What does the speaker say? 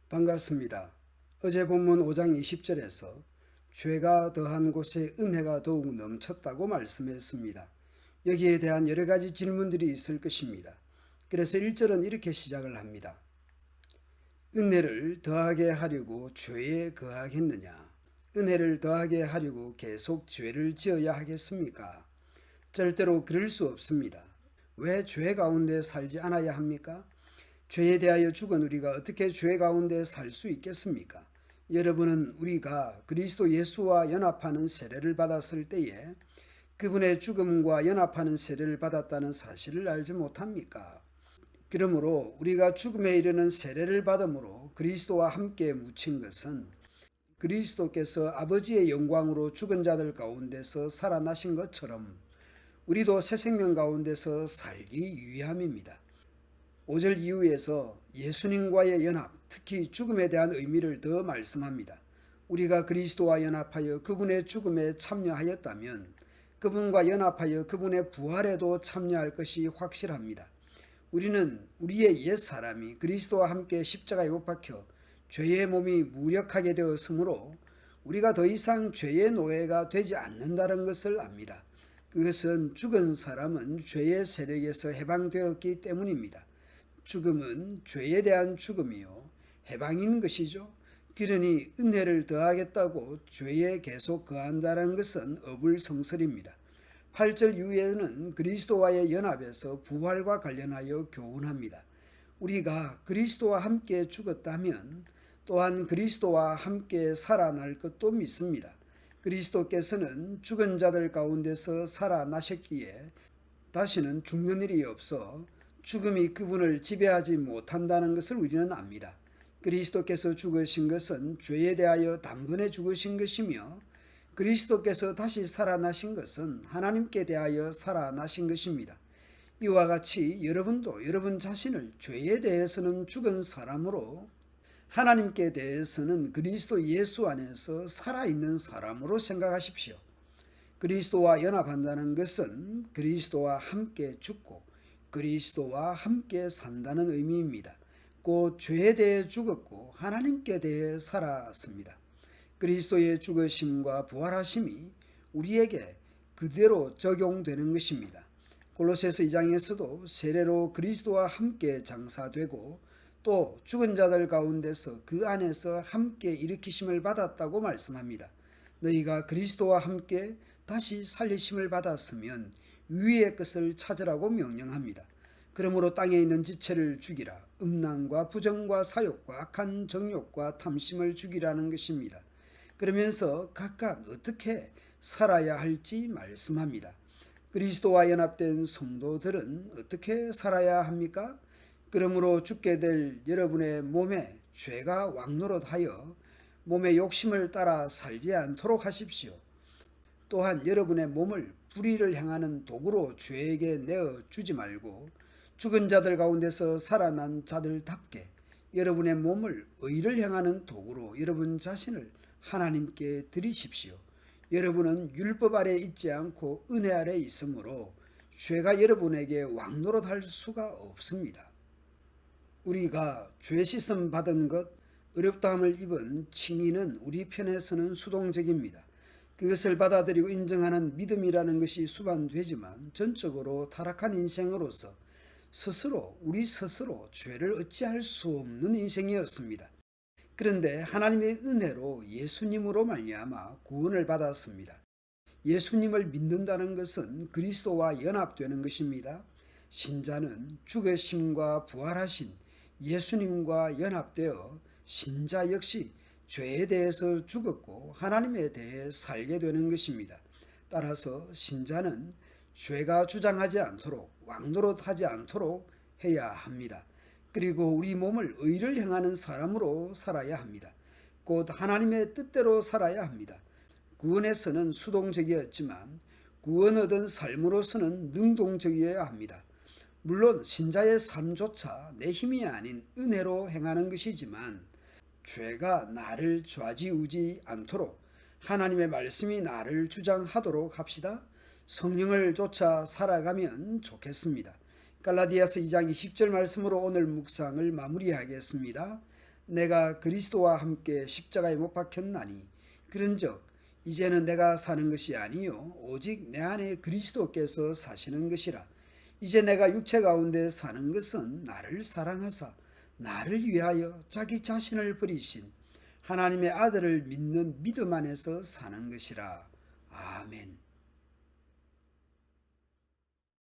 반갑습니다. 어제 본문 5장 20절에서 죄가 더한 곳에 은혜가 더욱 넘쳤다고 말씀했습니다. 여기에 대한 여러 가지 질문들이 있을 것입니다. 그래서 1절은 이렇게 시작을 합니다. 은혜를 더하게 하려고 죄에 거하겠느냐? 은혜를 더하게 하려고 계속 죄를 지어야 하겠습니까? 절대로 그럴 수 없습니다. 왜 죄 가운데 살지 않아야 합니까? 죄에 대하여 죽은 우리가 어떻게 죄 가운데 살 수 있겠습니까? 여러분은 우리가 그리스도 예수와 연합하는 세례를 받았을 때에 그분의 죽음과 연합하는 세례를 받았다는 사실을 알지 못합니까? 그러므로 우리가 죽음에 이르는 세례를 받음으로 그리스도와 함께 묻힌 것은 그리스도께서 아버지의 영광으로 죽은 자들 가운데서 살아나신 것처럼 우리도 새 생명 가운데서 살기 위함입니다. 5절 이후에서 예수님과의 연합, 특히 죽음에 대한 의미를 더 말씀합니다. 우리가 그리스도와 연합하여 그분의 죽음에 참여하였다면 그분과 연합하여 그분의 부활에도 참여할 것이 확실합니다. 우리는 우리의 옛 사람이 그리스도와 함께 십자가에 못 박혀 죄의 몸이 무력하게 되었으므로 우리가 더 이상 죄의 노예가 되지 않는다는 것을 압니다. 그것은 죽은 사람은 죄의 세력에서 해방되었기 때문입니다. 죽음은 죄에 대한 죽음이요 해방인 것이죠. 그러니 은혜를 더하겠다고 죄에 계속 거한다는 것은 어불성설입니다. 8절 이후에는 그리스도와의 연합에서 부활과 관련하여 교훈합니다. 우리가 그리스도와 함께 죽었다면 또한 그리스도와 함께 살아날 것도 믿습니다. 그리스도께서는 죽은 자들 가운데서 살아나셨기에 다시는 죽는 일이 없어 죽음이 그분을 지배하지 못한다는 것을 우리는 압니다. 그리스도께서 죽으신 것은 죄에 대하여 단번에 죽으신 것이며 그리스도께서 다시 살아나신 것은 하나님께 대하여 살아나신 것입니다. 이와 같이 여러분도 여러분 자신을 죄에 대해서는 죽은 사람으로 하나님께 대해서는 그리스도 예수 안에서 살아있는 사람으로 생각하십시오. 그리스도와 연합한다는 것은 그리스도와 함께 죽고 그리스도와 함께 산다는 의미입니다. 곧 죄에 대해 죽었고 하나님께 대해 살았습니다. 그리스도의 죽으심과 부활하심이 우리에게 그대로 적용되는 것입니다. 골로새서 2장에서도 세례로 그리스도와 함께 장사되고 또 죽은 자들 가운데서 그 안에서 함께 일으키심을 받았다고 말씀합니다. 너희가 그리스도와 함께 다시 살리심을 받았으면 위의 것을 찾으라고 명령합니다. 그러므로 땅에 있는 지체를 죽이라. 음란과 부정과 사욕과 악한 정욕과 탐심을 죽이라는 것입니다. 그러면서 각각 어떻게 살아야 할지 말씀합니다. 그리스도와 연합된 성도들은 어떻게 살아야 합니까? 그러므로 죽게 될 여러분의 몸에 죄가 왕노릇하여 몸의 욕심을 따라 살지 않도록 하십시오. 또한 여러분의 몸을 불의를 향하는 도구로 죄에게 내어주지 말고 죽은 자들 가운데서 살아난 자들답게 여러분의 몸을 의를 향하는 도구로 여러분 자신을 하나님께 드리십시오. 여러분은 율법 아래 있지 않고 은혜 아래 있으므로 죄가 여러분에게 왕노릇할 수가 없습니다. 우리가 죄 씻음 받은 것, 어렵다함을 입은 칭의는 우리 편에서는 수동적입니다. 그것을 받아들이고 인정하는 믿음이라는 것이 수반되지만 전적으로 타락한 인생으로서 우리 스스로 죄를 어찌할 수 없는 인생이었습니다. 그런데 하나님의 은혜로 예수님으로 말미암아 구원을 받았습니다. 예수님을 믿는다는 것은 그리스도와 연합되는 것입니다. 신자는 죽으심과 부활하신 예수님과 연합되어 신자 역시 죄에 대해서 죽었고 하나님에 대해 살게 되는 것입니다. 따라서 신자는 죄가 주장하지 않도록 왕노릇하지 않도록 해야 합니다. 그리고 우리 몸을 의를 향하는 사람으로 살아야 합니다. 곧 하나님의 뜻대로 살아야 합니다. 구원에서는 수동적이었지만 구원 얻은 삶으로서는 능동적이어야 합니다. 물론 신자의 삶조차 내 힘이 아닌 은혜로 행하는 것이지만 죄가 나를 좌지우지 않도록 하나님의 말씀이 나를 주장하도록 합시다. 성령을 쫓아 살아가면 좋겠습니다. 갈라디아서 2장 20절 말씀으로 오늘 묵상을 마무리하겠습니다. 내가 그리스도와 함께 십자가에 못 박혔나니 그런즉 이제는 내가 사는 것이 아니요 오직 내 안에 그리스도께서 사시는 것이라. 이제 내가 육체 가운데 사는 것은 나를 사랑하사 나를 위하여 자기 자신을 버리신 하나님의 아들을 믿는 믿음 안에서 사는 것이라. 아멘.